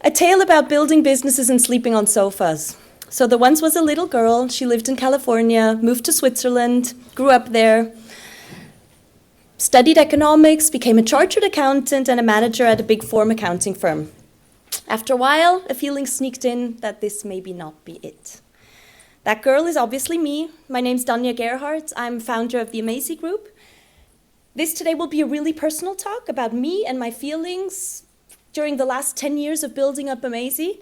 A tale about building businesses and sleeping on sofas. So there once was a little girl. She lived in California, moved to Switzerland, grew up there, studied economics, became a chartered accountant and a manager at a big four accounting firm. After a while, a feeling sneaked in that this maybe not be it. That girl is obviously me. My name's Danja Gerhardt. I'm founder of the Amazee group. This today will be a really personal talk about me and my feelings during the last 10 years of building up Amazee.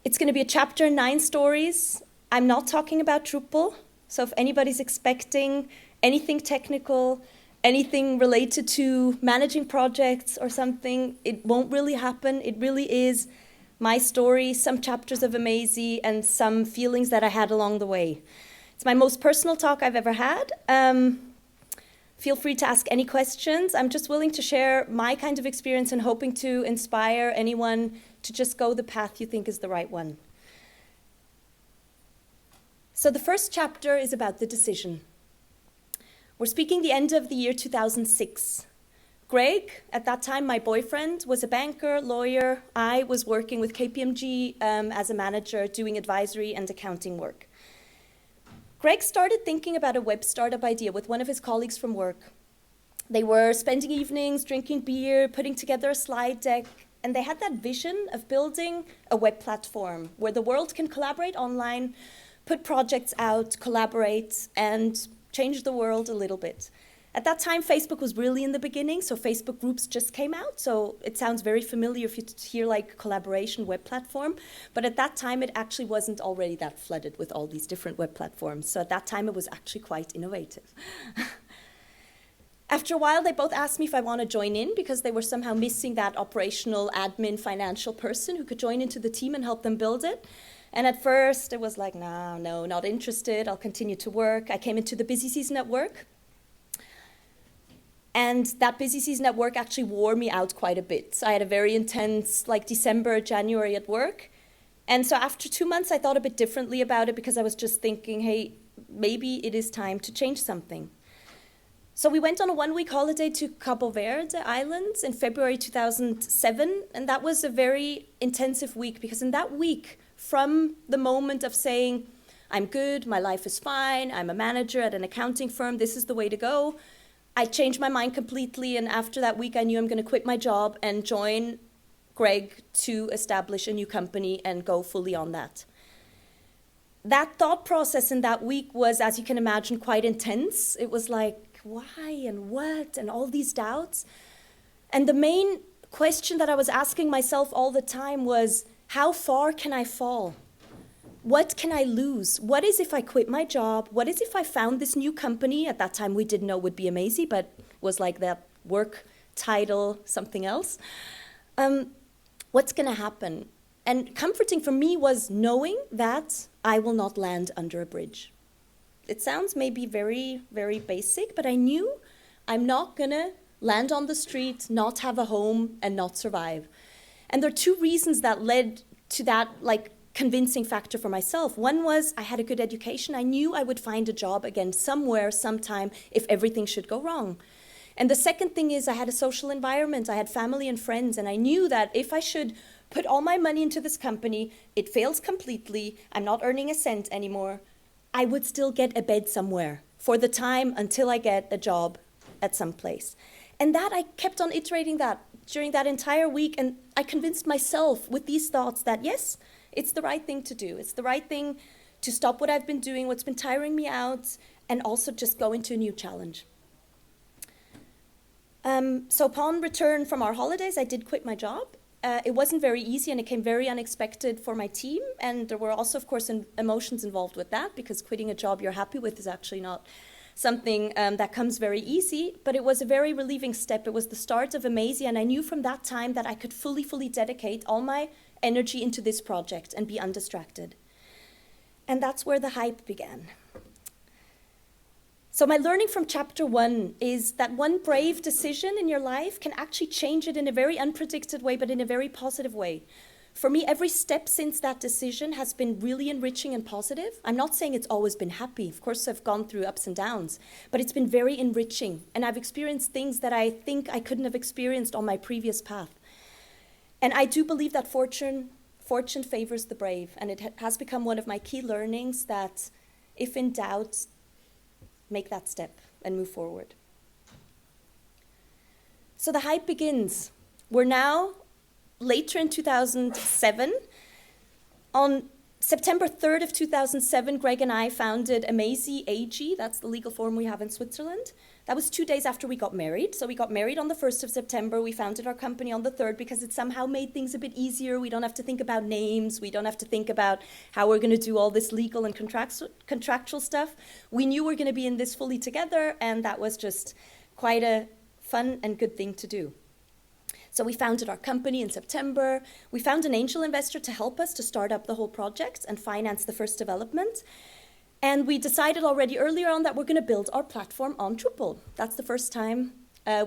It's going to be a chapter in 9 stories. I'm not talking about Drupal, so if anybody's expecting anything technical, anything related to managing projects or something, it won't really happen. It really is my story, some chapters of Amazee, and some feelings that I had along the way. It's my most personal talk I've ever had. Feel free to ask any questions. I'm just willing to share my kind of experience and hoping to inspire anyone to just go the path you think is the right one. So the first chapter is about the decision. We're speaking the end of the year 2006. Greg, at that time my boyfriend, was a banker, lawyer. I was working with KPMG as a manager, doing advisory and accounting work. Greg started thinking about a web startup idea with one of his colleagues from work. They were spending evenings, drinking beer, putting together a slide deck, and they had that vision of building a web platform where the world can collaborate online, put projects out, collaborate, and change the world a little bit. At that time, Facebook was really in the beginning, so Facebook groups just came out, so it sounds very familiar if you hear like collaboration web platform, but at that time it actually wasn't already that flooded with all these different web platforms, so at that time it was actually quite innovative. After a while, they both asked me if I want to join in because they were somehow missing that operational, admin, financial person who could join into the team and help them build it. And at first it was like, no, not interested, I'll continue to work. I came into the busy season at work. And that busy season at work actually wore me out quite a bit. So I had a very intense, like December, January at work. And so after 2 months, I thought a bit differently about it because I was just thinking, hey, maybe it is time to change something. So we went on a 1-week holiday to Cabo Verde Islands in February 2007. And that was a very intensive week because in that week, from the moment of saying, I'm good, my life is fine, I'm a manager at an accounting firm, this is the way to go, I changed my mind completely, and after that week I knew I'm going to quit my job and join Greg to establish a new company and go fully on that. That thought process in that week was, as you can imagine, quite intense. It was like, why and what and all these doubts. And the main question that I was asking myself all the time was, how far can I fall? What can I lose? What is if I quit my job? What is if I found this new company? At that time, we didn't know it would be Amazee, but was like that work title, something else. What's going to happen? And comforting for me was knowing that I will not land under a bridge. It sounds maybe very, very basic, but I knew I'm not going to land on the street, not have a home, and not survive. And there are 2 reasons that led to that, like, convincing factor for myself. One was I had a good education. I knew I would find a job again somewhere, sometime, if everything should go wrong. And the second thing is I had a social environment. I had family and friends, and I knew that if I should put all my money into this company, it fails completely, I'm not earning a cent anymore, I would still get a bed somewhere for the time until I get a job at some place. And that I kept on iterating that during that entire week, and I convinced myself with these thoughts that yes, it's the right thing to do. It's the right thing to stop what I've been doing, what's been tiring me out, and also just go into a new challenge. So upon return from our holidays, I did quit my job. It wasn't very easy, and it came very unexpected for my team. And there were also, of course, emotions involved with that, because quitting a job you're happy with is actually not something that comes very easy. But it was a very relieving step. It was the start of Amazee, and I knew from that time that I could fully dedicate all my energy into this project and be undistracted. And that's where the hype began. So my learning from chapter 1 is that one brave decision in your life can actually change it in a very unpredicted way, but in a very positive way. For me, every step since that decision has been really enriching and positive. I'm not saying it's always been happy. Of course, I've gone through ups and downs, but it's been very enriching. And I've experienced things that I think I couldn't have experienced on my previous path. And I do believe that fortune favors the brave, and it has become one of my key learnings that if in doubt, make that step and move forward. So the hype begins. We're now later in 2007. On September 3rd of 2007, Greg and I founded Amazee AG. That's the legal form we have in Switzerland. That was 2 days after we got married. So we got married on the 1st of September. We founded our company on the 3rd because it somehow made things a bit easier. We don't have to think about names. We don't have to think about how we're going to do all this legal and contractual stuff. We knew we were going to be in this fully together, and that was just quite a fun and good thing to do. So we founded our company in September. We found an angel investor to help us to start up the whole project and finance the first development. And we decided already earlier on that we're going to build our platform on Drupal. That's the first time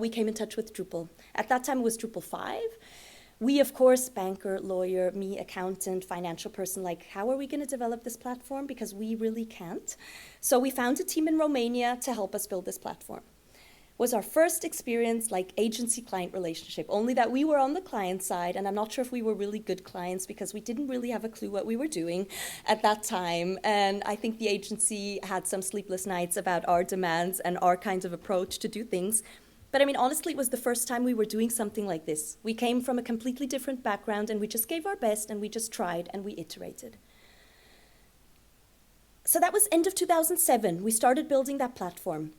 we came in touch with Drupal. At that time, it was Drupal 5. We, of course, banker, lawyer, me, accountant, financial person, like, how are we going to develop this platform? Because we really can't. So we found a team in Romania to help us build this platform. Was our first experience like agency-client relationship, only that we were on the client side, and I'm not sure if we were really good clients because we didn't really have a clue what we were doing at that time. And I think the agency had some sleepless nights about our demands and our kind of approach to do things. But I mean, honestly, it was the first time we were doing something like this. We came from a completely different background, and we just gave our best, and we just tried, and we iterated. So that was end of 2007. We started building that platform.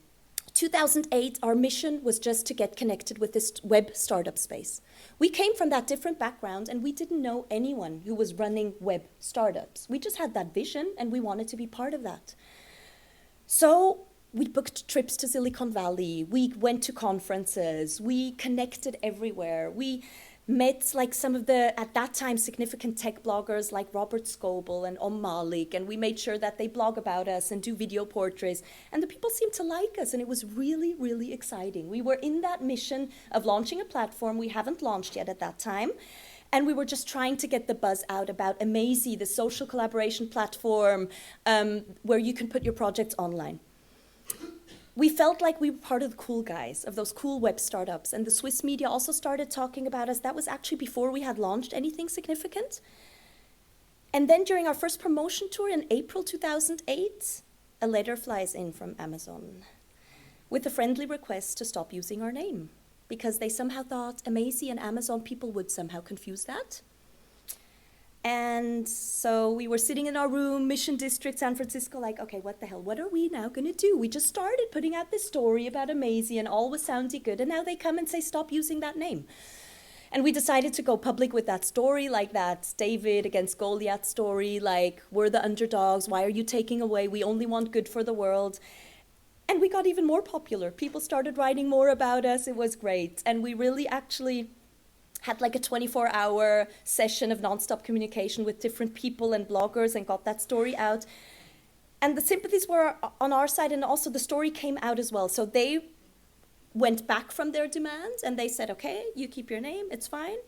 2008, our mission was just to get connected with this web startup space. We came from that different background, and we didn't know anyone who was running web startups. We just had that vision, and we wanted to be part of that. So we booked trips to Silicon Valley. We went to conferences. We connected everywhere. We met like some of the, at that time, significant tech bloggers like Robert Scoble and Malik, and we made sure that they blog about us and do video portraits. And the people seemed to like us, and it was really, really exciting. We were in that mission of launching a platform we haven't launched yet at that time. And we were just trying to get the buzz out about Amazee, the social collaboration platform where you can put your projects online. We felt like we were part of the cool guys, of those cool web startups, and the Swiss media also started talking about us. That was actually before we had launched anything significant. And then during our first promotion tour in April 2008, a letter flies in from Amazon with a friendly request to stop using our name because they somehow thought Amazee and Amazon people would somehow confuse that. And so we were sitting in our room, Mission District, San Francisco, like, okay, what the hell? What are we now going to do? We just started putting out this story about Amazee and all was sounding good. And now they come and say, stop using that name. And we decided to go public with that story, like that David against Goliath story, like, we're the underdogs. Why are you taking away? We only want good for the world. And we got even more popular. People started writing more about us. It was great. And we really actually had like a 24-hour session of nonstop communication with different people and bloggers and got that story out. And the sympathies were on our side, and also the story came out as well. So they went back from their demands and they said, okay, you keep your name, it's fine.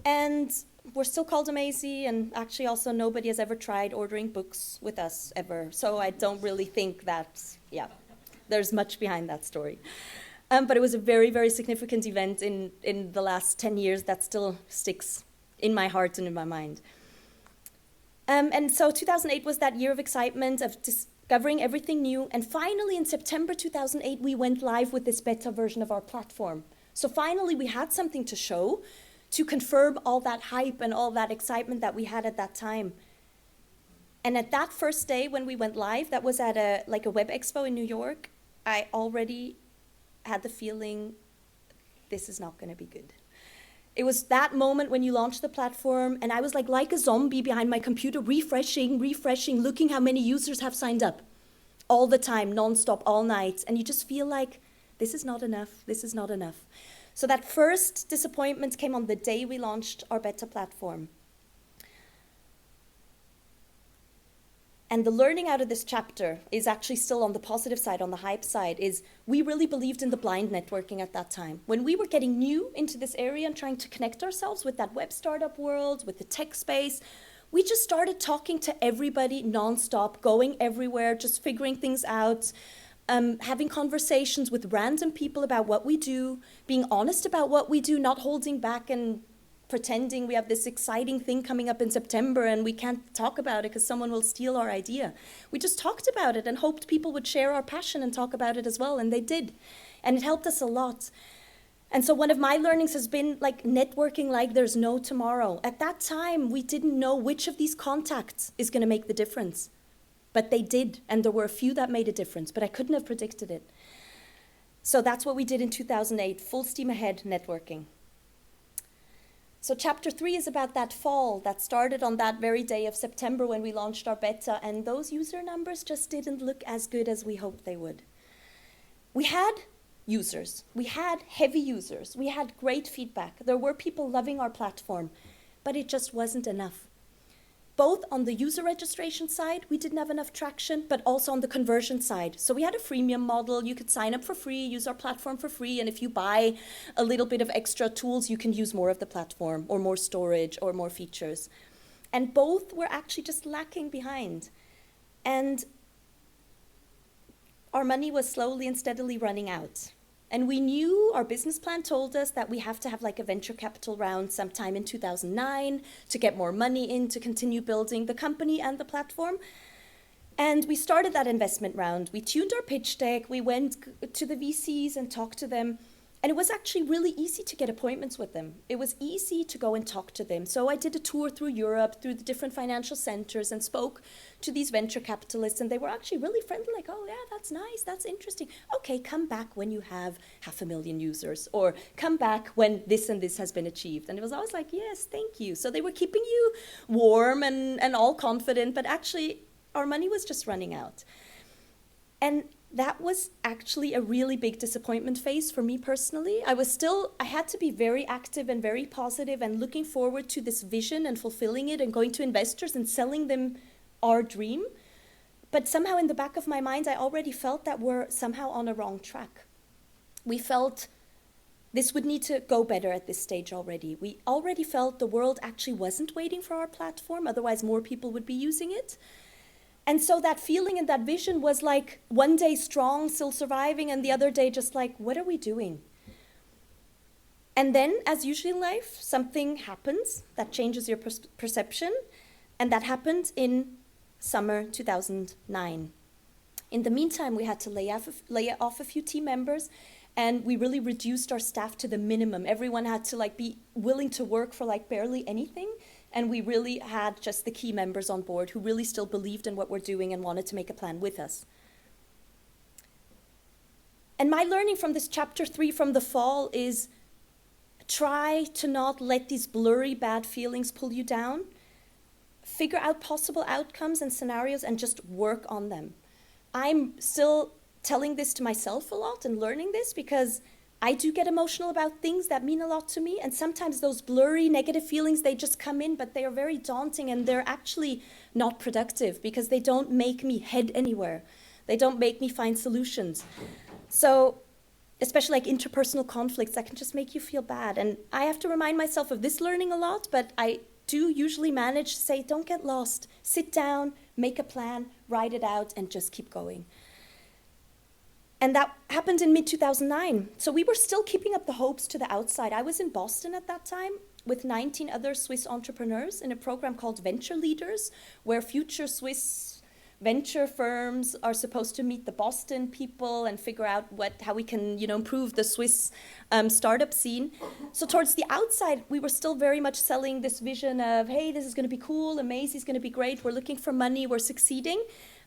And we're still called Amazee, and actually also nobody has ever tried ordering books with us ever. So I don't really think that, yeah, there's much behind that story. But it was a very, very significant event in the last 10 years that still sticks in my heart and in my mind. And so 2008 was that year of excitement, of discovering everything new. And finally, in September 2008, we went live with this beta version of our platform. So finally, we had something to show to confirm all that hype and all that excitement that we had at that time. And at that first day when we went live, that was at a web expo in New York, I already had the feeling this is not going to be good. It was that moment when you launched the platform, and I was like a zombie behind my computer, refreshing, looking how many users have signed up all the time, nonstop, all night. And you just feel like this is not enough, this is not enough. So that first disappointment came on the day we launched our beta platform. And the learning out of this chapter is actually still on the positive side, on the hype side, is we really believed in the blind networking at that time. When we were getting new into this area and trying to connect ourselves with that web startup world, with the tech space, we just started talking to everybody nonstop, going everywhere, just figuring things out, having conversations with random people about what we do, being honest about what we do, not holding back and pretending we have this exciting thing coming up in September and we can't talk about it because someone will steal our idea. We just talked about it and hoped people would share our passion and talk about it as well, and they did. And it helped us a lot. And so one of my learnings has been like networking like there's no tomorrow. At that time, we didn't know which of these contacts is going to make the difference. But they did, and there were a few that made a difference, but I couldn't have predicted it. So that's what we did in 2008, full steam ahead networking. So chapter 3 is about that fall that started on that very day of September when we launched our beta, and those user numbers just didn't look as good as we hoped they would. We had users, we had heavy users, we had great feedback. There were people loving our platform, but it just wasn't enough. Both on the user registration side, we didn't have enough traction, but also on the conversion side. So we had a freemium model. You could sign up for free, use our platform for free, and if you buy a little bit of extra tools, you can use more of the platform or more storage or more features. And both were actually just lacking behind. And our money was slowly and steadily running out. And we knew, our business plan told us that we have to have like a venture capital round sometime in 2009 to get more money in to continue building the company and the platform. And we started that investment round. We tuned our pitch deck, we went to the VCs and talked to them. And it was actually really easy to get appointments with them. It was easy to go and talk to them. So I did a tour through Europe, through the different financial centers, and spoke to these venture capitalists. And they were actually really friendly, like, oh, yeah, that's nice, that's interesting. Okay, come back when you have 500,000 users, or come back when this and this has been achieved. And it was always like, yes, thank you. So they were keeping you warm and all confident, but actually our money was just running out. And that was actually a really big disappointment phase for me personally. I had to be very active and very positive and looking forward to this vision and fulfilling it and going to investors and selling them our dream. But somehow in the back of my mind, I already felt that we're somehow on a wrong track. We felt this would need to go better at this stage already. We already felt the world actually wasn't waiting for our platform, otherwise more people would be using it. And so that feeling and that vision was like one day strong, still surviving, and the other day just like, what are we doing? And then, as usually in life, something happens that changes your perception, and that happened in summer 2009. In the meantime, we had to lay off a few team members, and we really reduced our staff to the minimum. Everyone had to like be willing to work for like barely anything. And we really had just the key members on board who really still believed in what we're doing and wanted to make a plan with us. And my learning from this chapter 3 from the fall is try to not let these blurry bad feelings pull you down. Figure out possible outcomes and scenarios and just work on them. I'm still telling this to myself a lot and learning this because I do get emotional about things that mean a lot to me, and sometimes those blurry negative feelings, they just come in, but they are very daunting and they're actually not productive because they don't make me head anywhere. They don't make me find solutions. So, especially like interpersonal conflicts, that can just make you feel bad. And I have to remind myself of this learning a lot, but I do usually manage to say, don't get lost. Sit down, make a plan, write it out, and just keep going. And that happened in mid-2009. So we were still keeping up the hopes to the outside. I was in Boston at that time with 19 other Swiss entrepreneurs in a program called Venture Leaders, where future Swiss venture firms are supposed to meet the Boston people and figure out how we can, improve the Swiss startup scene. So towards the outside, we were still very much selling this vision of, hey, this is going to be cool, Amazee is going to be great, we're looking for money, we're succeeding.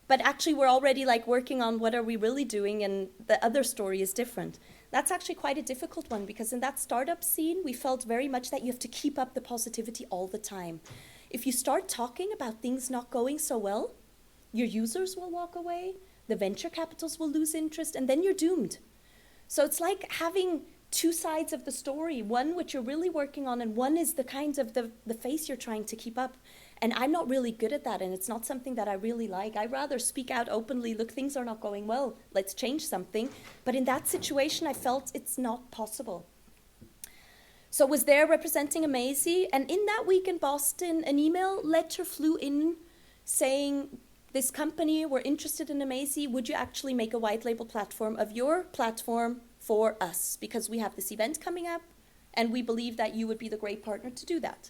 But actually, we're already like working on what are we really doing, and the other story is different. That's actually quite a difficult one because in that startup scene, we felt very much that you have to keep up the positivity all the time. If you start talking about things not going so well, your users will walk away, the venture capitals will lose interest, and then you're doomed. So it's like having two sides of the story, one which you're really working on, and one is the kind of the face you're trying to keep up. And I'm not really good at that, and it's not something that I really like. I rather speak out openly, look, things are not going well, let's change something. But in that situation, I felt it's not possible. So I was there representing Amazee, and in that week in Boston, an email letter flew in saying, this company, we're interested in Amazee, would you actually make a white label platform of your platform for us? Because we have this event coming up, And we believe that you would be the great partner to do that.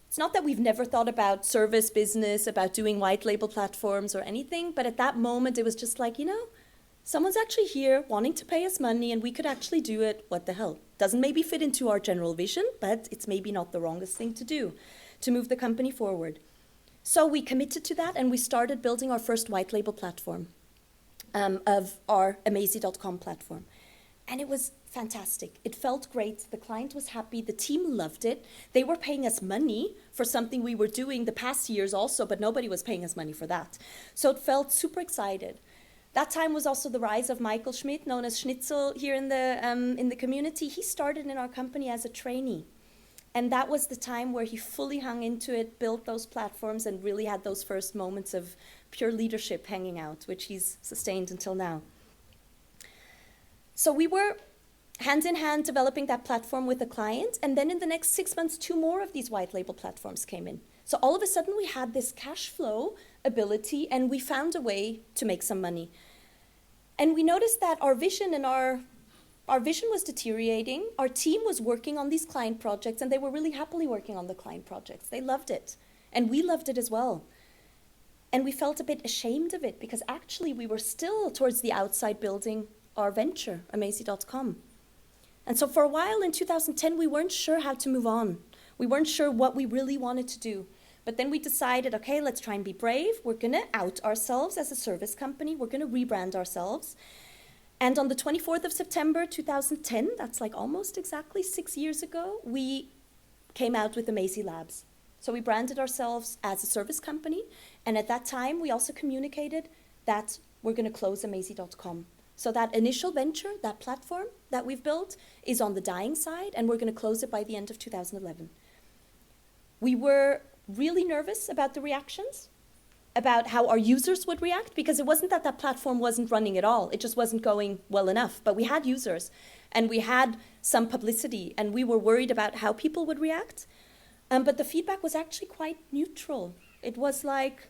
It's not that we've never thought about service business, about doing white label platforms or anything, but at that moment it was just like, someone's actually here wanting to pay us money and we could actually do it. What the hell? Doesn't maybe fit into our general vision, but it's maybe not the wrongest thing to do to move the company forward. So we committed to that and we started building our first white label platform of our Amazee.com platform. And it was fantastic. It felt great. The client was happy. The team loved it. They were paying us money for something we were doing the past years also, but nobody was paying us money for that. So it felt super excited. That time was also the rise of Michael Schmidt, known as Schnitzel here in the community. He started in our company as a trainee. And that was the time where he fully hung into it, built those platforms, and really had those first moments of pure leadership hanging out, which he's sustained until now. So we were hand in hand developing that platform with a client, and then in the next 6 months, 2 more of these white label platforms came in. So all of a sudden we had this cash flow ability and we found a way to make some money. And we noticed that our vision was deteriorating. Our team was working on these client projects and they were really happily working on the client projects. They loved it and we loved it as well. And we felt a bit ashamed of it because actually we were still towards the outside building our venture, Amazee.com. And so for a while in 2010, we weren't sure how to move on. We weren't sure what we really wanted to do. But then we decided, okay, let's try and be brave. We're going to out ourselves as a service company. We're going to rebrand ourselves. And on the 24th of September 2010, that's like almost exactly 6 years ago, we came out with Amazee Labs. So we branded ourselves as a service company. And at that time, we also communicated that we're going to close Amazee.com. So that initial venture, that platform that we've built, is on the dying side, and we're going to close it by the end of 2011. We were really nervous about the reactions, about how our users would react, because it wasn't that that platform wasn't running at all. It just wasn't going well enough. But we had users, and we had some publicity, and we were worried about how people would react. But the feedback was actually quite neutral. It was like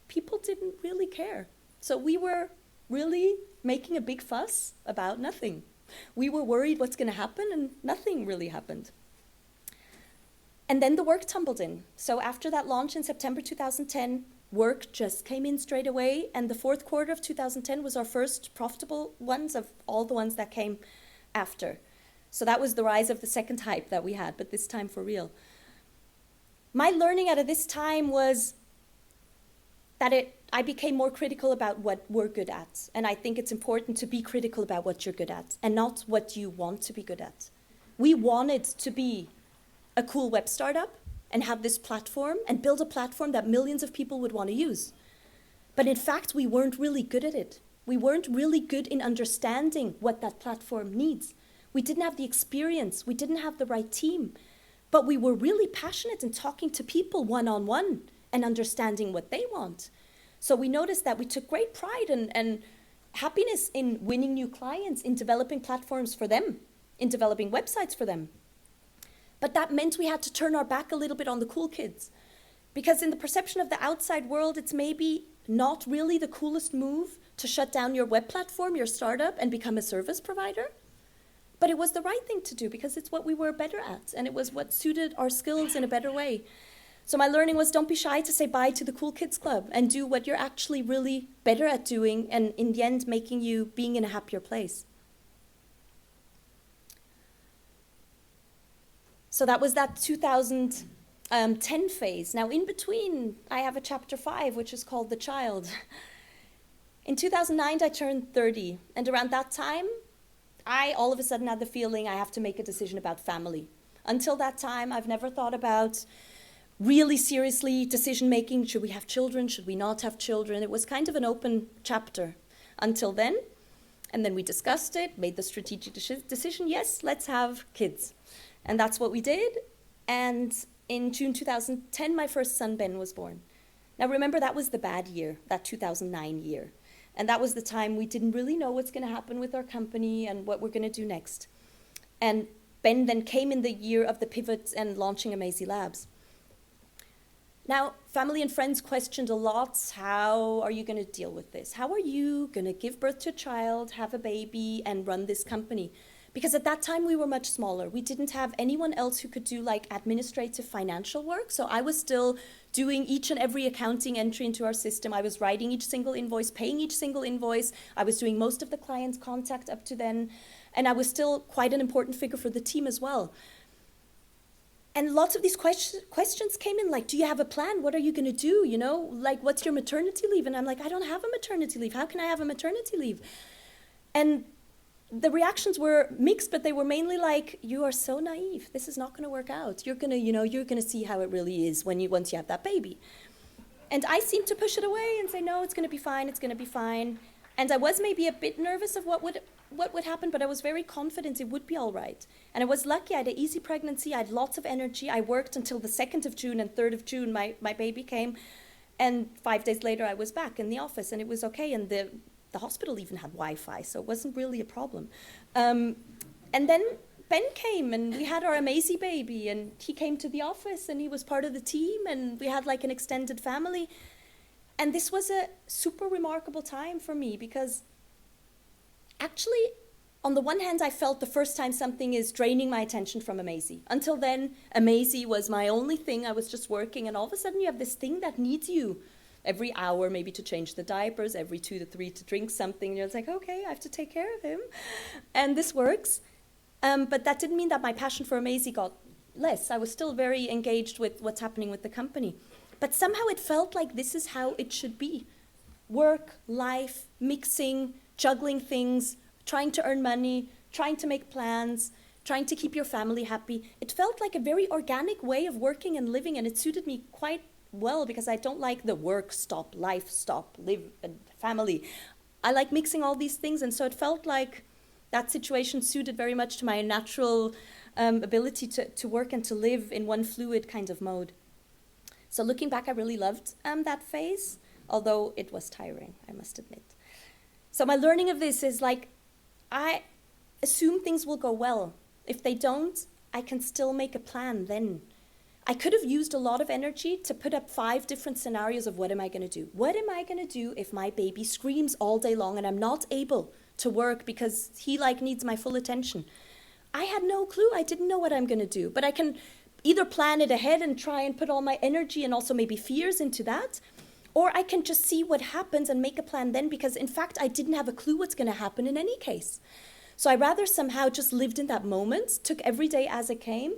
people didn't really care. So we were really making a big fuss about nothing. We were worried what's going to happen, and nothing really happened. And then the work tumbled in. So after that launch in September 2010, work just came in straight away, and the fourth quarter of 2010 was our first profitable ones of all the ones that came after. So that was the rise of the second hype that we had, but this time for real. My learning out of this time was that I became more critical about what we're good at. And I think it's important to be critical about what you're good at and not what you want to be good at. We wanted to be a cool web startup and have this platform and build a platform that millions of people would want to use. But in fact, we weren't really good at it. We weren't really good in understanding what that platform needs. We didn't have the experience. We didn't have the right team. But we were really passionate in talking to people one-on-one and understanding what they want. So we noticed that we took great pride and happiness in winning new clients, in developing platforms for them, in developing websites for them. But that meant we had to turn our back a little bit on the cool kids. Because in the perception of the outside world, it's maybe not really the coolest move to shut down your web platform, your startup, and become a service provider. But it was the right thing to do because it's what we were better at, and it was what suited our skills in a better way. So my learning was don't be shy to say bye to the cool kids club and do what you're actually really better at doing, and in the end making you being in a happier place. So that was that 2010 phase. Now in between, I have a chapter 5, which is called The Child. In 2009, I turned 30, and around that time, I all of a sudden had the feeling I have to make a decision about family. Until that time, I've never thought about really seriously decision-making. Should we have children? Should we not have children? It was kind of an open chapter until then. And then we discussed it, made the strategic decision, yes, let's have kids. And that's what we did. And in June 2010, my first son, Ben, was born. Now remember, that was the bad year, that 2009 year. And that was the time we didn't really know what's going to happen with our company and what we're going to do next. And Ben then came in the year of the pivot and launching Amazee Labs. Now, family and friends questioned a lot, how are you going to deal with this? How are you going to give birth to a child, have a baby, and run this company? Because at that time we were much smaller. We didn't have anyone else who could do like administrative financial work. So I was still doing each and every accounting entry into our system. I was writing each single invoice, paying each single invoice. I was doing most of the client's contact up to then. And I was still quite an important figure for the team as well. And lots of these questions came in, like, do you have a plan? What are you going to do? You know, like, what's your maternity leave? And I'm like, I don't have a maternity leave. How can I have a maternity leave? And the reactions were mixed, but they were mainly like, you are so naive. This is not going to work out. You're going to, you're going to see how it really is once you have that baby. And I seemed to push it away and say, no, it's going to be fine. It's going to be fine. And I was maybe a bit nervous of what would happen, but I was very confident it would be all right. And I was lucky. I had an easy pregnancy. I had lots of energy. I worked until the 2nd of June, and 3rd of June my baby came. And 5 days later, I was back in the office, and it was okay. And the hospital even had Wi-Fi, so it wasn't really a problem. And then Ben came, and we had our Amazee baby, and he came to the office, and he was part of the team, and we had like an extended family. And this was a super remarkable time for me, because actually, on the one hand, I felt the first time something is draining my attention from Amazee. Until then, Amazee was my only thing. I was just working, and all of a sudden you have this thing that needs you every hour, maybe to change the diapers, every 2 to 3 to drink something. And you're like, okay, I have to take care of him. And this works. But that didn't mean that my passion for Amazee got less. I was still very engaged with what's happening with the company. But somehow it felt like this is how it should be. Work, life, mixing, juggling things, trying to earn money, trying to make plans, trying to keep your family happy. It felt like a very organic way of working and living, and it suited me quite well, because I don't like the work stop, life stop, live and family. I like mixing all these things, and so it felt like that situation suited very much to my natural ability to work and to live in one fluid kind of mode. So looking back, I really loved that phase, although it was tiring, I must admit. So my learning of this is like, I assume things will go well. If they don't, I can still make a plan then. I could have used a lot of energy to put up 5 different scenarios of what am I going to do? What am I going to do if my baby screams all day long and I'm not able to work because he needs my full attention? I had no clue. I didn't know what I'm going to do. But I can either plan it ahead and try and put all my energy and also maybe fears into that, or I can just see what happens and make a plan then, because in fact, I didn't have a clue what's going to happen in any case. So I rather somehow just lived in that moment, took every day as it came,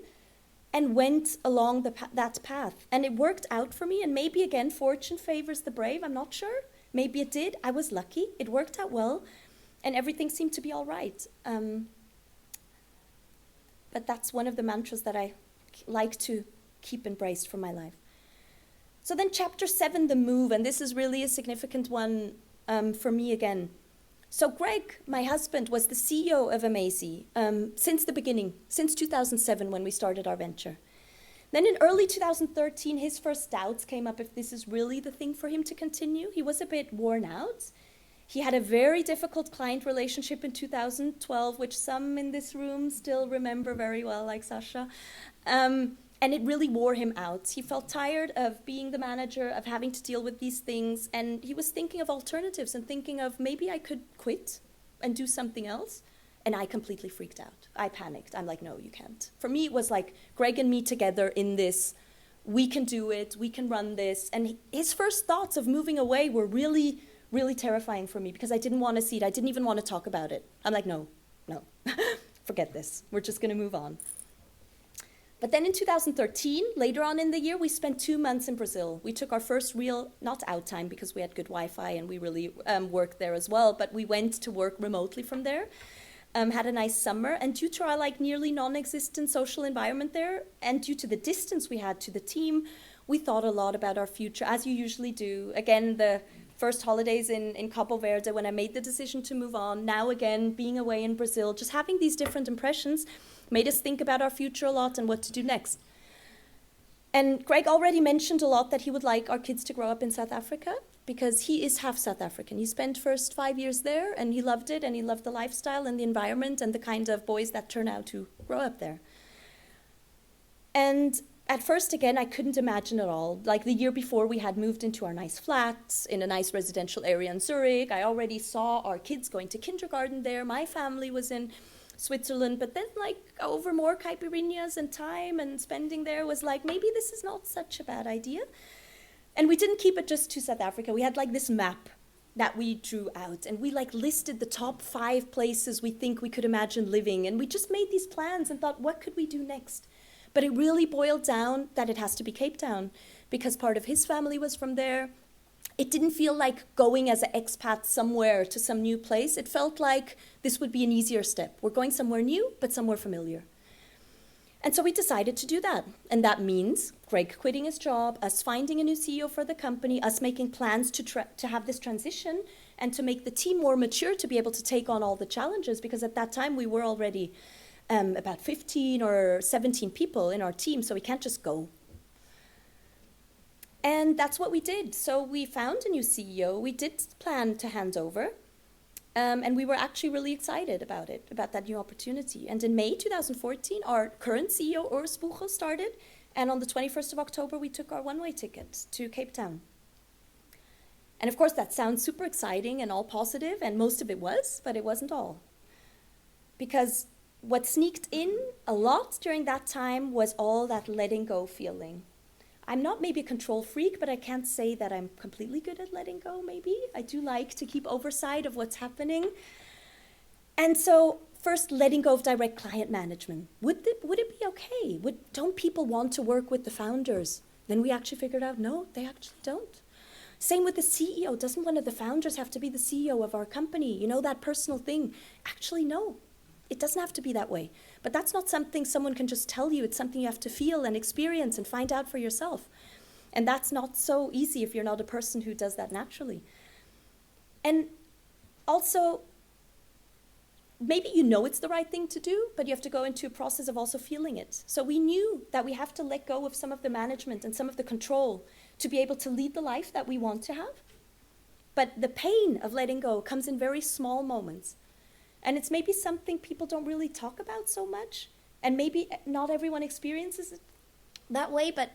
and went along that path. And it worked out for me, and maybe again, fortune favors the brave, I'm not sure. Maybe it did. I was lucky. It worked out well, and everything seemed to be all right. But that's one of the mantras that I like to keep embraced for my life. So then chapter 7, the move, and this is really a significant one for me again. So Greg, my husband, was the CEO of Amazee since the beginning, since 2007 when we started our venture. Then in early 2013, his first doubts came up if this is really the thing for him to continue. He was a bit worn out. He had a very difficult client relationship in 2012, which some in this room still remember very well, like Sasha. And it really wore him out. He felt tired of being the manager, of having to deal with these things, and he was thinking of alternatives and thinking of maybe I could quit and do something else. And I completely freaked out. I panicked. I'm like, no, you can't. For me, it was like Greg and me together in this. We can do it. We can run this. And his first thoughts of moving away were really, really terrifying for me, because I didn't want to see it. I didn't even want to talk about it. I'm like, no, forget this. We're just going to move on. But then in 2013, later on in the year, we spent 2 months in Brazil. We took our first real, not out time, because we had good Wi-Fi and we really worked there as well, but we went to work remotely from there, had a nice summer. And due to our nearly non-existent social environment there, and due to the distance we had to the team, we thought a lot about our future, as you usually do. Again, the first holidays in Cabo Verde when I made the decision to move on. Now again, being away in Brazil, just having these different impressions made us think about our future a lot and what to do next. And Greg already mentioned a lot that he would like our kids to grow up in South Africa, because he is half South African. He spent first 5 years there and he loved it, and he loved the lifestyle and the environment and the kind of boys that turn out to grow up there. And at first, again, I couldn't imagine at all. Like the year before, we had moved into our nice flats in a nice residential area in Zurich. I already saw our kids going to kindergarten there. My family was in Switzerland, but then like over more caipirinhas and time and spending there was like, maybe this is not such a bad idea. And we didn't keep it just to South Africa. We had like this map that we drew out, and we like listed the top 5 places we think we could imagine living, and we just made these plans and thought, what could we do next? But it really boiled down that it has to be Cape Town, because part of his family was from there. It didn't feel like going as an expat somewhere to some new place. It felt like this would be an easier step. We're going somewhere new, but somewhere familiar. And so we decided to do that. And that means Greg quitting his job, us finding a new CEO for the company, us making plans to have this transition and to make the team more mature to be able to take on all the challenges, because at that time we were already about 15 or 17 people in our team, so we can't just go. And that's what we did. So we found a new CEO. We did plan to hand over. And we were actually really excited about it, about that new opportunity. And in May 2014, our current CEO, Urs Buchel, started. And on the 21st of October, we took our one-way ticket to Cape Town. And of course, that sounds super exciting and all positive, and most of it was, but it wasn't all. Because what sneaked in a lot during that time was all that letting go feeling. I'm not maybe a control freak, but I can't say that I'm completely good at letting go, maybe. I do like to keep oversight of what's happening. And so first, letting go of direct client management. Would it be okay? Don't people want to work with the founders? Then we actually figured out, no, they actually don't. Same with the CEO. Doesn't one of the founders have to be the CEO of our company? You know, that personal thing. Actually, no. It doesn't have to be that way. But that's not something someone can just tell you. It's something you have to feel and experience and find out for yourself. And that's not so easy if you're not a person who does that naturally. And also, maybe you know it's the right thing to do, but you have to go into a process of also feeling it. So we knew that we have to let go of some of the management and some of the control to be able to lead the life that we want to have. But the pain of letting go comes in very small moments. And it's maybe something people don't really talk about so much. And maybe not everyone experiences it that way, but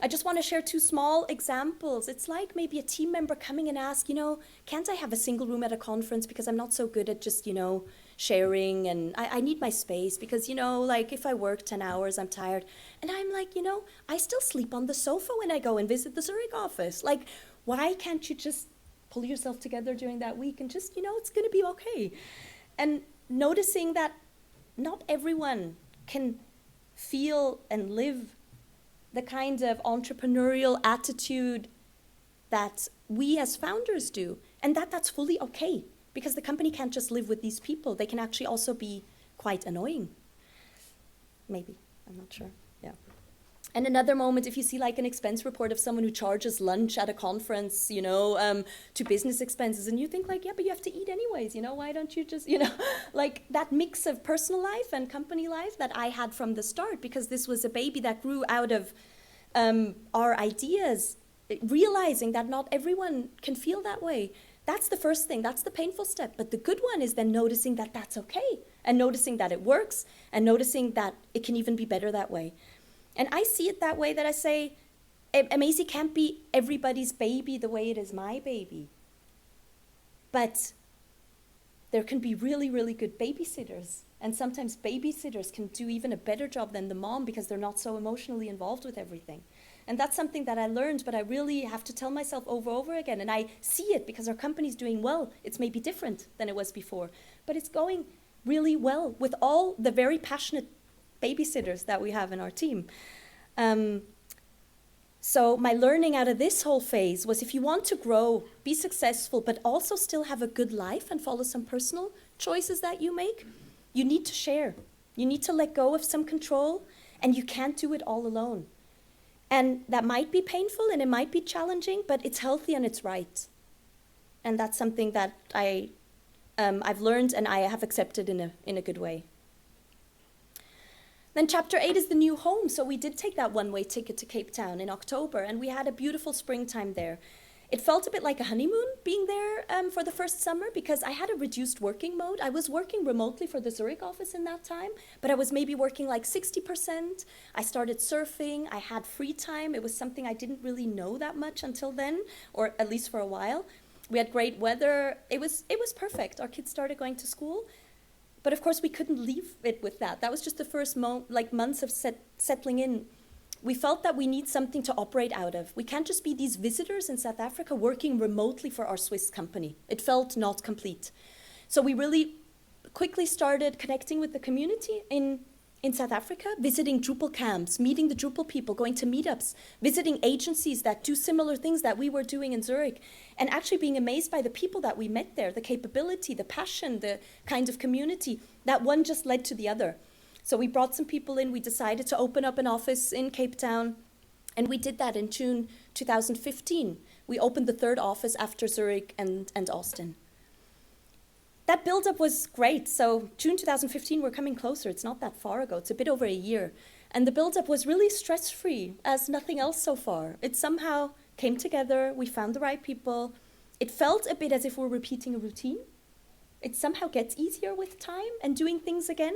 I just want to share 2 small examples. It's like maybe a team member coming and ask, can't I have a single room at a conference because I'm not so good at just, sharing, and I need my space because, like if I work 10 hours, I'm tired. And I'm like, I still sleep on the sofa when I go and visit the Zurich office. Like, why can't you just pull yourself together during that week and just, it's going to be okay? And noticing that not everyone can feel and live the kind of entrepreneurial attitude that we as founders do, and that's fully okay, because the company can't just live with these people. They can actually also be quite annoying. Maybe, I'm not sure, yeah. And another moment, if you see like an expense report of someone who charges lunch at a conference, to business expenses, and you think like, yeah, but you have to eat anyways, why don't you just, like that mix of personal life and company life that I had from the start, because this was a baby that grew out of our ideas, realizing that not everyone can feel that way. That's the first thing, that's the painful step. But the good one is then noticing that that's okay, and noticing that it works, and noticing that it can even be better that way. And I see it that way, that I say, Amazee can't be everybody's baby the way it is my baby. But there can be really, really good babysitters. And sometimes babysitters can do even a better job than the mom because they're not so emotionally involved with everything. And that's something that I learned, but I really have to tell myself over again. And I see it because our company's doing well. It's maybe different than it was before. But it's going really well with all the very passionate babysitters that we have in our team. So my learning out of this whole phase was, if you want to grow, be successful, but also still have a good life and follow some personal choices that you make, you need to share. You need to let go of some control, and you can't do it all alone. And that might be painful and it might be challenging, but it's healthy and it's right. And that's something that I've learned and I have accepted in a good way. Then chapter 8 is the new home. So we did take that one-way ticket to Cape Town in October, and we had a beautiful springtime there. It felt a bit like a honeymoon being there for the first summer, because I had a reduced working mode. I was working remotely for the Zurich office in that time, but I was maybe working like 60%. I started surfing. I had free time. It was something I didn't really know that much until then, or at least for a while. We had great weather. It was perfect. Our kids started going to school. But of course, we couldn't leave it with that. That was just the first months of settling in. We felt that we need something to operate out of. We can't just be these visitors in South Africa working remotely for our Swiss company. It felt not complete. So we really quickly started connecting with the community in South Africa, visiting Drupal camps, meeting the Drupal people, going to meetups, visiting agencies that do similar things that we were doing in Zurich, and actually being amazed by the people that we met there, the capability, the passion, the kind of community, that one just led to the other. So we brought some people in, we decided to open up an office in Cape Town, and we did that in June 2015. We opened the third office after Zurich and Austin. That build-up was great. So June 2015, we're coming closer. It's not that far ago. It's a bit over a year. And the build-up was really stress-free, as nothing else so far. It somehow came together. We found the right people. It felt a bit as if we're repeating a routine. It somehow gets easier with time and doing things again.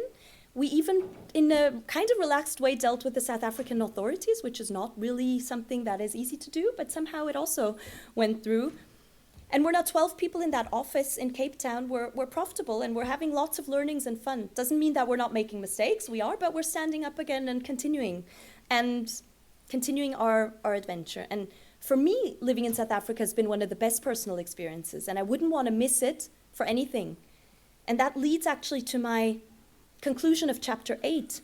We even, in a kind of relaxed way, dealt with the South African authorities, which is not really something that is easy to do, but somehow it also went through. And we're now 12 people in that office in Cape Town. We're profitable and we're having lots of learnings and fun. Doesn't mean that we're not making mistakes. We are, but we're standing up again and continuing our adventure. And for me, living in South Africa has been one of the best personal experiences, and I wouldn't want to miss it for anything. And that leads actually to my conclusion of chapter 8.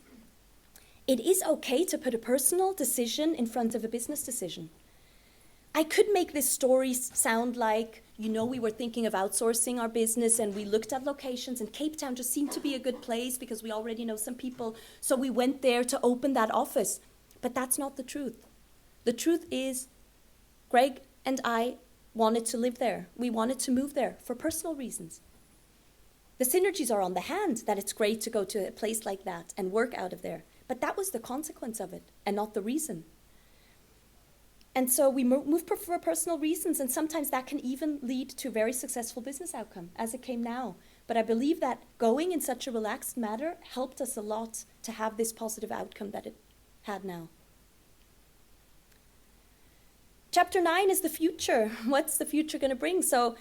It is okay to put a personal decision in front of a business decision. I could make this story sound like, we were thinking of outsourcing our business and we looked at locations, and Cape Town just seemed to be a good place because we already know some people. So we went there to open that office. But that's not the truth. The truth is, Greg and I wanted to live there. We wanted to move there for personal reasons. The synergies are on the hand that it's great to go to a place like that and work out of there. But that was the consequence of it and not the reason. And so we moved for personal reasons, and sometimes that can even lead to a very successful business outcome, as it came now. But I believe that going in such a relaxed manner helped us a lot to have this positive outcome that it had now. Chapter 9 is the future. What's the future going to bring? So,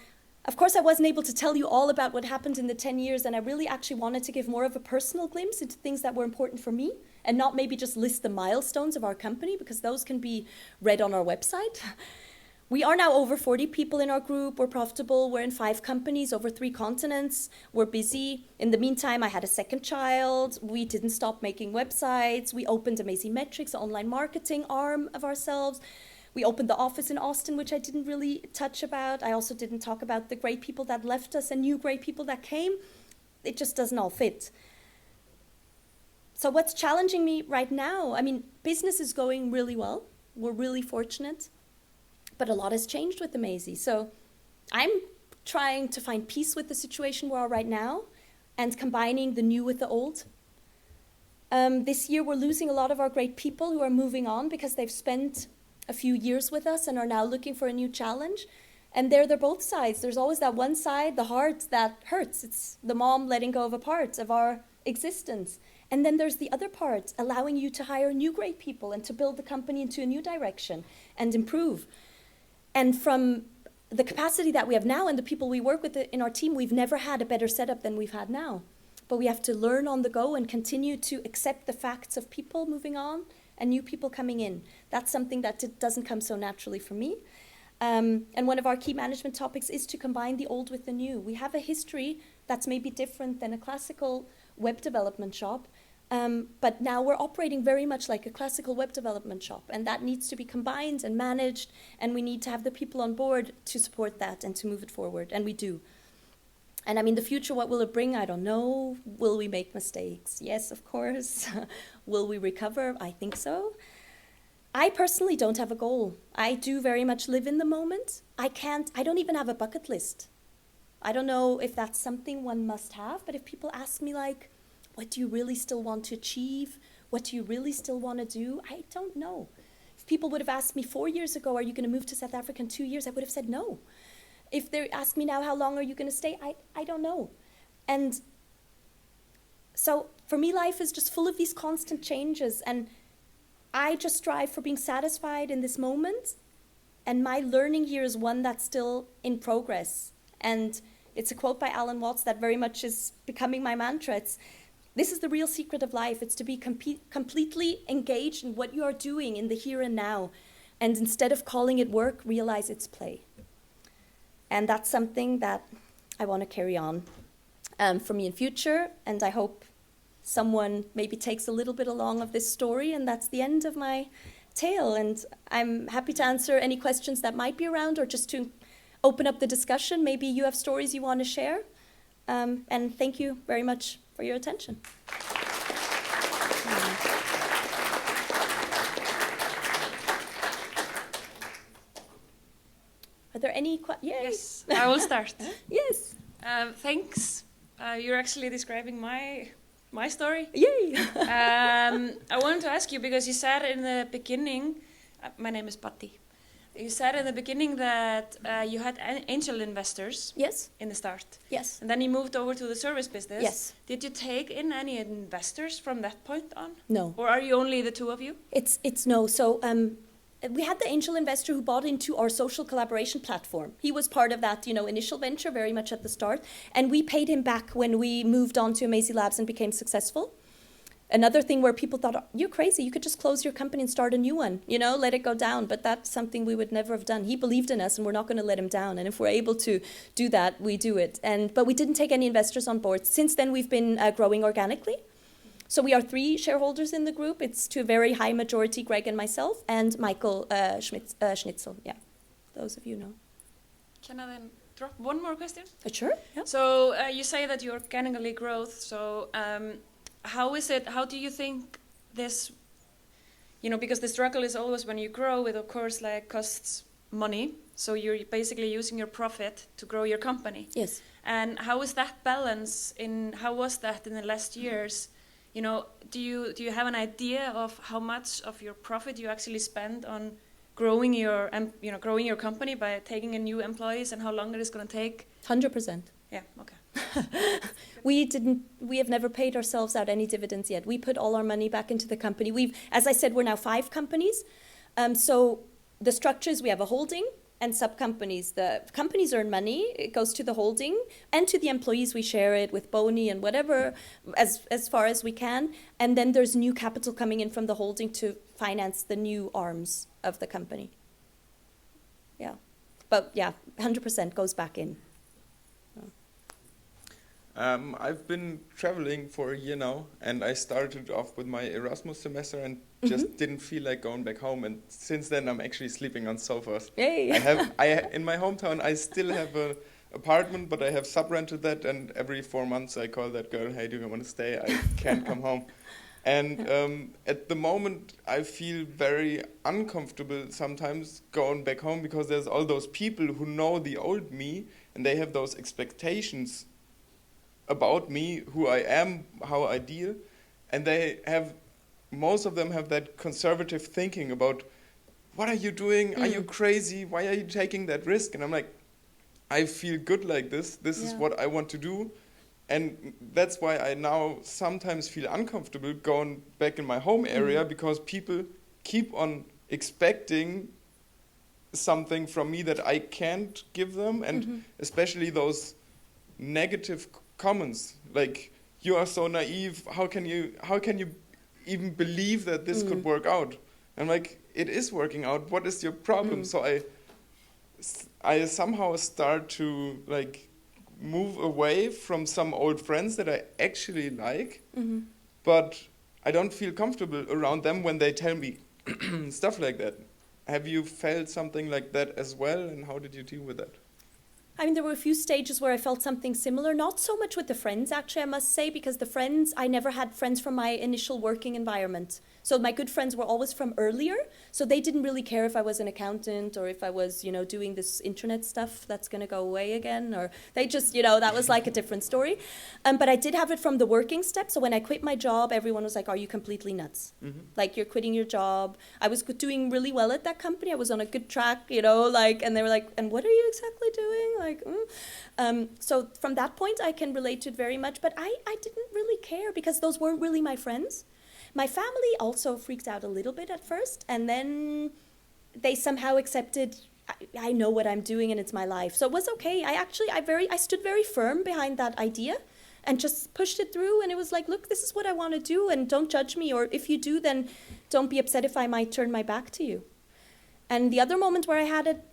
of course, I wasn't able to tell you all about what happened in the 10 years, and I really actually wanted to give more of a personal glimpse into things that were important for me, and not maybe just list the milestones of our company, because those can be read on our website. We are now over 40 people in our group. We're profitable. We're in 5 companies over 3 continents. We're busy. In the meantime, I had a second child. We didn't stop making websites. We opened Amazee Metrics, an online marketing arm of ourselves. We opened the office in Austin, which I didn't really touch about. I also didn't talk about the great people that left us and new great people that came. It just doesn't all fit. So what's challenging me right now? I mean, business is going really well. We're really fortunate. But a lot has changed with Amazee. So I'm trying to find peace with the situation we are right now and combining the new with the old. This year, we're losing a lot of our great people who are moving on because they've spent a few years with us and are now looking for a new challenge. And they're both sides. There's always that one side, the heart, that hurts. It's the mom letting go of a part of our existence. And then there's the other part, allowing you to hire new great people and to build the company into a new direction and improve. And from the capacity that we have now and the people we work with in our team, we've never had a better setup than we've had now. But we have to learn on the go and continue to accept the facts of people moving on and new people coming in. That's something that doesn't come so naturally for me. And one of our key management topics is to combine the old with the new. We have a history that's maybe different than a classical web development shop, but now we're operating very much like a classical web development shop, and that needs to be combined and managed, and we need to have the people on board to support that and to move it forward, and we do. And I mean, the future, what will it bring? I don't know. Will we make mistakes? Yes, of course. Will we recover? I think so. I personally don't have a goal. I do very much live in the moment. I don't even have a bucket list. I don't know if that's something one must have, but if people ask me like, what do you really still want to achieve? What do you really still want to do? I don't know. If people would have asked me 4 years ago, are you going to move to South Africa in 2 years? I would have said no. If they ask me now, how long are you going to stay? I don't know. And so for me, life is just full of these constant changes, and I just strive for being satisfied in this moment. And my learning here is one that's still in progress. And It's a quote by Alan Watts that very much is becoming my mantra. This is the real secret of life. It's to be completely engaged in what you are doing in the here and now. And instead of calling it work, realize it's play. And that's something that I want to carry on for me in future. And I hope someone maybe takes a little bit along of this story, and that's the end of my tale. And I'm happy to answer any questions that might be around, or just to open up the discussion. Maybe you have stories you want to share. And thank you very much for your attention. Are there any questions? Yes, I will start. Yes. Thanks. You're actually describing my story. Yay. I wanted to ask you, because you said in the beginning, my name is Patti. You said in the beginning that you had angel investors. Yes. In the start. Yes. And then you moved over to the service business. Yes. Did you take in any investors from that point on? No. Or are you only the two of you? It's no. So we had the angel investor who bought into our social collaboration platform. He was part of that, initial venture very much at the start. And we paid him back when we moved on to Amazee Labs and became successful. Another thing where people thought, oh, you're crazy, you could just close your company and start a new one, let it go down. But that's something we would never have done. He believed in us, and we're not going to let him down. And if we're able to do that, we do it. But we didn't take any investors on board. Since then, we've been growing organically. So we are 3 shareholders in the group. It's to a very high majority, Greg and myself, and Michael Schnitzel. Yeah, those of you know. Can I then drop one more question? Sure. Yeah. So you say that you organically growth. So how do you think this, because the struggle is always when you grow, it of course costs money. So you're basically using your profit to grow your company. Yes. And how is that balance how was that in the last years? Do you have an idea of how much of your profit you actually spend on growing your company by taking in new employees, and how long it is going to take? 100%. Yeah. Okay. We have never paid ourselves out any dividends yet. We put all our money back into the company. As I said, we're now 5 companies. So the structure is we have a holding and sub-companies. The companies earn money, it goes to the holding, and to the employees we share it with boni and whatever, as far as we can. And then there's new capital coming in from the holding to finance the new arms of the company. Yeah. But yeah, 100% goes back in. I've been traveling for a year now, and I started off with my Erasmus semester and just didn't feel like going back home. And since then, I'm actually sleeping on sofas. Yay. In my hometown, I still have an apartment, but I have sub-rented that. And every 4 months, I call that girl, hey, do you want to stay? I can't come home. And at the moment, I feel very uncomfortable sometimes going back home, because there's all those people who know the old me, and they have those expectations about me, who I am, how I deal, and most of them have that conservative thinking about, what are you doing? Are you crazy? Why are you taking that risk? And I'm like, I feel good like this. This is what I want to do. And that's why I now sometimes feel uncomfortable going back in my home area, because people keep on expecting something from me that I can't give them, and especially those negative comments like, you are so naive, how can you even believe that this could work out? I'm like, it is working out, what is your problem? So I somehow start to move away from some old friends that I actually like, but I don't feel comfortable around them when they tell me stuff like that. Have you felt something like that as well, and how did you deal with that? I mean, there were a few stages where I felt something similar, not so much with the friends, actually, I must say, because I never had friends from my initial working environment. So my good friends were always from earlier, so they didn't really care if I was an accountant or if I was, doing this internet stuff that's going to go away again, or they just, that was like a different story. But I did have it from the working step. So when I quit my job, everyone was like, are you completely nuts? Like, you're quitting your job. I was doing really well at that company. I was on a good track, and they were like, and what are you exactly doing? So from that point, I can relate to it very much, but I didn't really care, because those weren't really my friends. My family also freaked out a little bit at first, and then they somehow accepted, I know what I'm doing and it's my life. So it was okay. I stood very firm behind that idea and just pushed it through. And it was like, look, this is what I want to do, and don't judge me. Or if you do, then don't be upset if I might turn my back to you. And the other moment where I had it,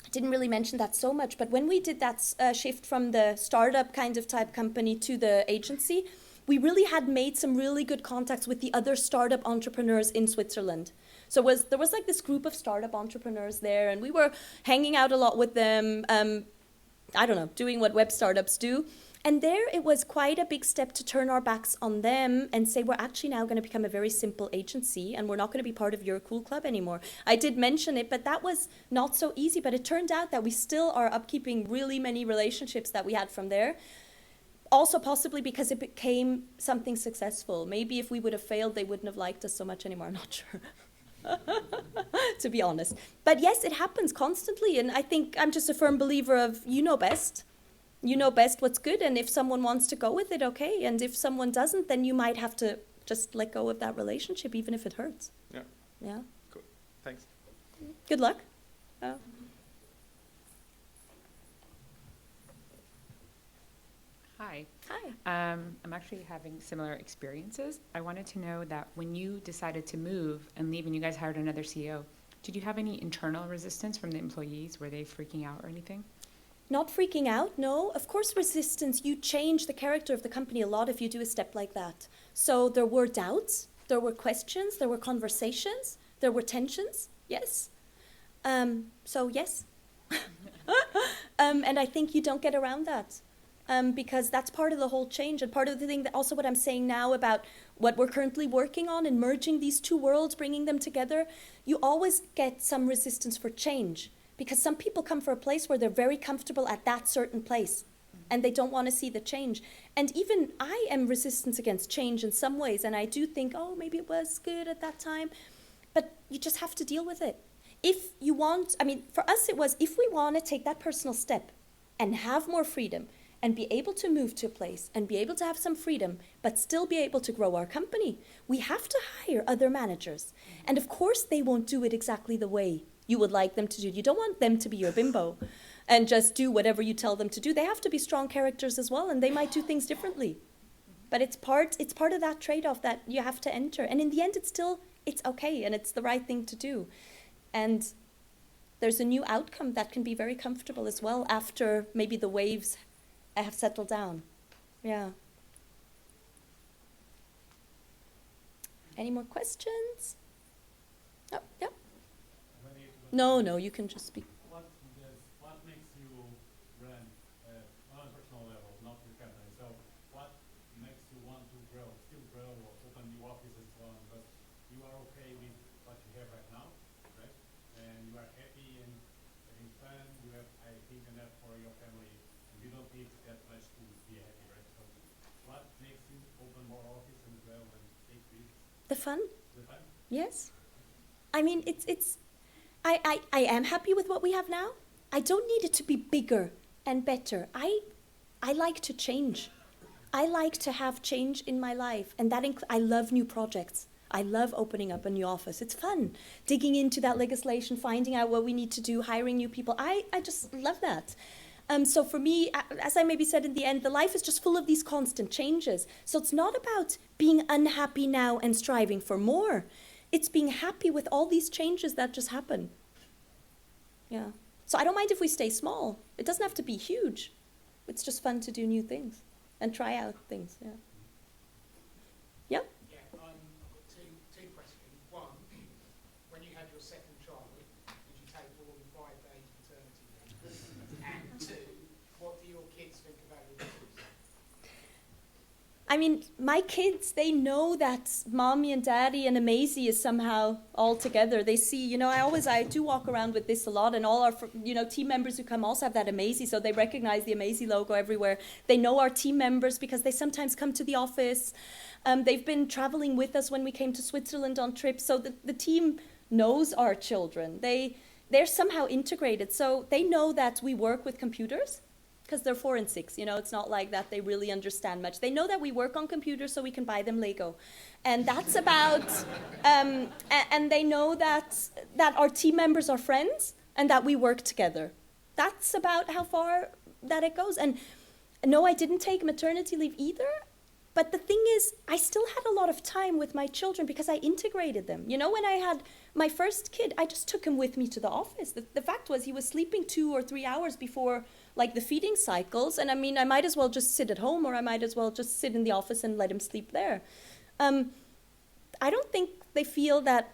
I didn't really mention that so much, but when we did that shift from the startup kind of type company to the agency, we really had made some really good contacts with the other startup entrepreneurs in Switzerland. So there was like this group of startup entrepreneurs there, and we were hanging out a lot with them, I don't know, doing what web startups do. And there it was quite a big step to turn our backs on them and say, we're actually now going to become a very simple agency and we're not going to be part of your cool club anymore. I did mention it, but that was not so easy. But it turned out that we still are upkeeping really many relationships that we had from there. Also possibly because it became something successful. Maybe if we would have failed, they wouldn't have liked us so much anymore. I'm not sure. To be honest. But yes, it happens constantly. And I think I'm just a firm believer of you know best. You know best what's good, and if someone wants to go with it, okay. And if someone doesn't, then you might have to just let go of that relationship, even if it hurts. Yeah. Yeah. Cool. Thanks. Good luck. Hi. Hi. I'm actually having similar experiences. I wanted to know that when you decided to move and leave and you guys hired another CEO, did you have any internal resistance from the employees? Were they freaking out or anything? Not freaking out, no. Of course, resistance, you change the character of the company a lot if you do a step like that. So there were doubts, there were questions, there were conversations, there were tensions, yes. So yes. And I think you don't get around that. Because that's part of the whole change, and part of the thing that also what I'm saying now about what we're currently working on and merging these two worlds, bringing them together, you always get some resistance for change. Because some people come from a place where they're very comfortable at that certain place and they don't want to see the change. And even I am resistant against change in some ways, and I do think, oh, maybe it was good at that time. But you just have to deal with it. If you want, I mean, for us it was, if we want to take that personal step and have more freedom and be able to move to a place and be able to have some freedom, but still be able to grow our company, we have to hire other managers. And of course they won't do it exactly the way you would like them to do. You don't want them to be your bimbo and just do whatever you tell them to do. They have to be strong characters as well, and they might do things differently. But it's part of that trade-off that you have to enter. And in the end, it's okay, and it's the right thing to do. And there's a new outcome that can be very comfortable as well after maybe the waves have settled down. Yeah. Any more questions? Oh, yeah. No, you can just speak. What makes you run on a personal level, not your company? So what makes you want to still grow, or open new offices and so on? But you are okay with what you have right now, right? And you are happy and having fun. You have, I think, enough for your family, and you don't need that much to be happy, right? So what makes you open more offices and grow and take risks? The fun? The fun? Yes. I mean, I am happy with what we have now. I don't need it to be bigger and better. I like to change. I like to have change in my life, and that I love new projects. I love opening up a new office. It's fun, digging into that legislation, finding out what we need to do, hiring new people. I just love that. So for me, as I maybe said in the end, the life is just full of these constant changes. So it's not about being unhappy now and striving for more. It's being happy with all these changes that just happen. Yeah. So I don't mind if we stay small. It doesn't have to be huge. It's just fun to do new things and try out things. Yeah. Yeah? Yeah, I've got two questions. One, when you had your second child, did you take more than 5 days maternity leave? And two, what do your kids think about your business? I mean, my kids, they know that mommy and daddy and Amazee is somehow all together. They see, I do walk around with this a lot, and all our, team members who come also have that Amazee, so they recognize the Amazee logo everywhere. They know our team members because they sometimes come to the office. They've been traveling with us when we came to Switzerland on trips, so the team knows our children. They're somehow integrated, so they know that we work with computers. Because they're 4 and 6, it's not like that they really understand much. They know that we work on computers so we can buy them Lego. And that's about, and they know that our team members are friends, and that we work together. That's about how far that it goes. And no, I didn't take maternity leave either. But the thing is, I still had a lot of time with my children because I integrated them. You know, when I had my first kid, I just took him with me to the office. The fact was he was sleeping 2 or 3 hours before like the feeding cycles. And I mean, I might as well just sit at home, or I might as well just sit in the office and let him sleep there. I don't think they feel that,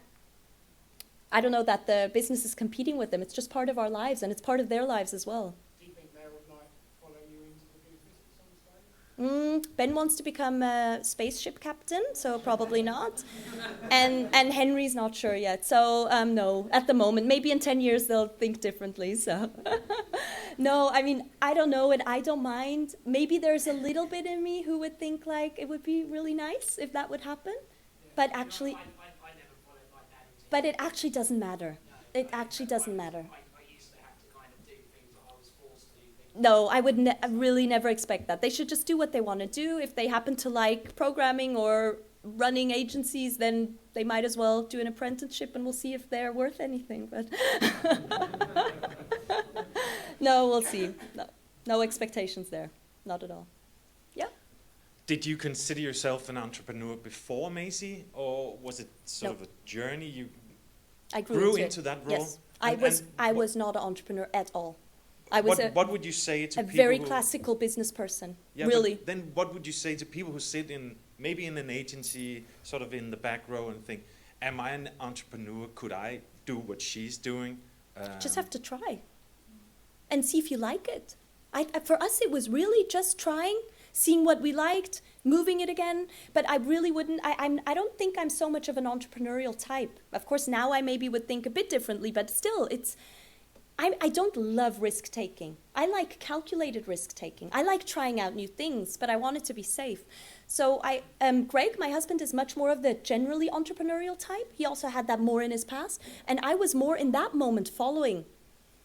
I don't know, that the business is competing with them. It's just part of our lives, and it's part of their lives as well. Do you think they would like follow you into the business at some stage? Ben wants to become a spaceship captain, so probably not. And Henry's not sure yet, so no, at the moment. Maybe in 10 years they'll think differently, so. No, I mean, I don't know, and I don't mind. Maybe there's a little bit in me who would think like it would be really nice if that would happen. But actually, I never followed my dad into but it actually doesn't matter. It actually doesn't matter. I used to have to kind of do things that I was forced to do things. No, I would really never expect that. They should just do what they want to do. If they happen to like programming or running agencies, then they might as well do an apprenticeship, and we'll see if they're worth anything. But no, we'll see. No expectations there. Not at all. Yeah. Did you consider yourself an entrepreneur before Amazee, or was it sort of a journey you I grew into that role? Yes, I was not an entrepreneur at all. I was what would you say to a people very who, classical business person. yeah, really. But then what would you say to people who sit in maybe in an agency, sort of in the back row, and think, "Am I an entrepreneur? Could I do what she's doing?" Just have to try, and see if you like it. For us, it was really just trying, seeing what we liked, moving it again. But I really wouldn't. I don't think I'm so much of an entrepreneurial type. Of course, now I maybe would think a bit differently, but still, it's. I don't love risk taking. I like calculated risk taking. I like trying out new things, but I want it to be safe. So Greg, my husband, is much more of the generally entrepreneurial type. He also had that more in his past, and I was more in that moment following,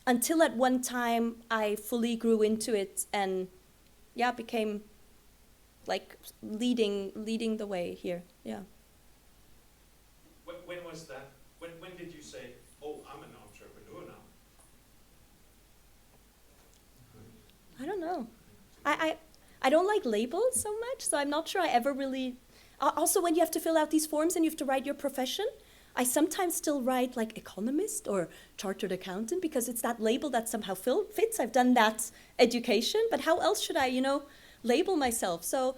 until at one time I fully grew into it and, yeah, became like leading the way here. Yeah. When was that? When did you say, "Oh, I'm an entrepreneur now"? I don't know. I don't like labels so much, so I'm not sure I ever really. Also, when you have to fill out these forms and you have to write your profession, I sometimes still write like economist or chartered accountant because it's that label that somehow fits. I've done that education, but how else should I, label myself? So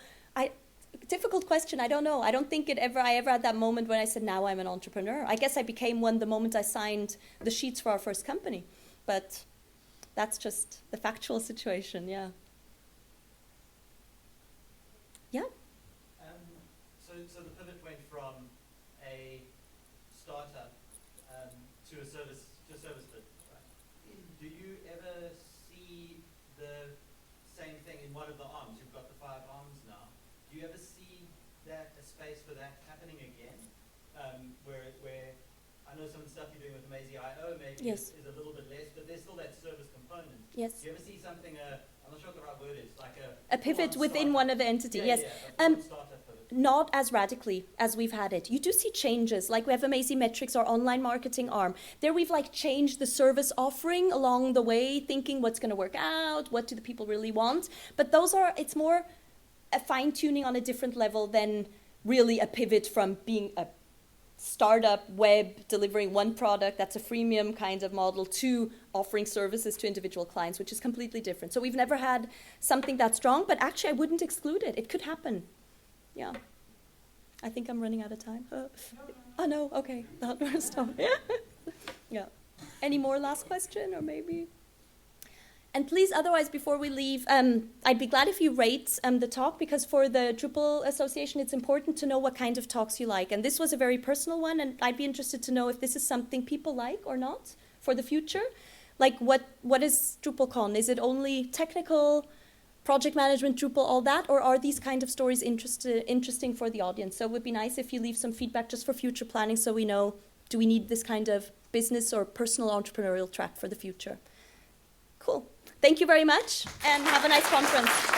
difficult question. I don't know. I don't think I ever had that moment when I said, now I'm an entrepreneur. I guess I became one the moment I signed the sheets for our first company, but that's just the factual situation. Yeah. Yeah. So the pivot went from a startup to a service bit, right? Do you ever see the same thing in one of the arms? You've got the 5 arms now. Do you ever see that a space for that happening again? Where I know some of the stuff you're doing with Amazee.io maybe Yes. is a little bit less, but there's still that service component. Yes. Do you ever see something? I'm not sure what the right word is. Like A pivot within startup. one of the entities. Yeah, Yes. yeah, a startup pivot. Not as radically as we've had it. You do see changes, like we have Amazee Metrics, our online marketing arm. There we've like changed the service offering along the way, thinking what's going to work out, what do the people really want. But it's more a fine-tuning on a different level than really a pivot from being a startup web delivering one product that's a freemium kind of model to offering services to individual clients, which is completely different. So we've never had something that strong, but actually I wouldn't exclude it. It could happen. Yeah. I think I'm running out of time. Oh, no. Okay. Stop. Yeah. Any more last question or maybe? And please, otherwise, before we leave, I'd be glad if you rate the talk, because for the Drupal Association, it's important to know what kind of talks you like. And this was a very personal one, and I'd be interested to know if this is something people like or not for the future. Like, what is DrupalCon? Is it only technical, project management, Drupal, all that, or are these kind of stories interesting for the audience? So it would be nice if you leave some feedback just for future planning so we know, do we need this kind of business or personal entrepreneurial track for the future? Cool. Thank you very much, and have a nice conference.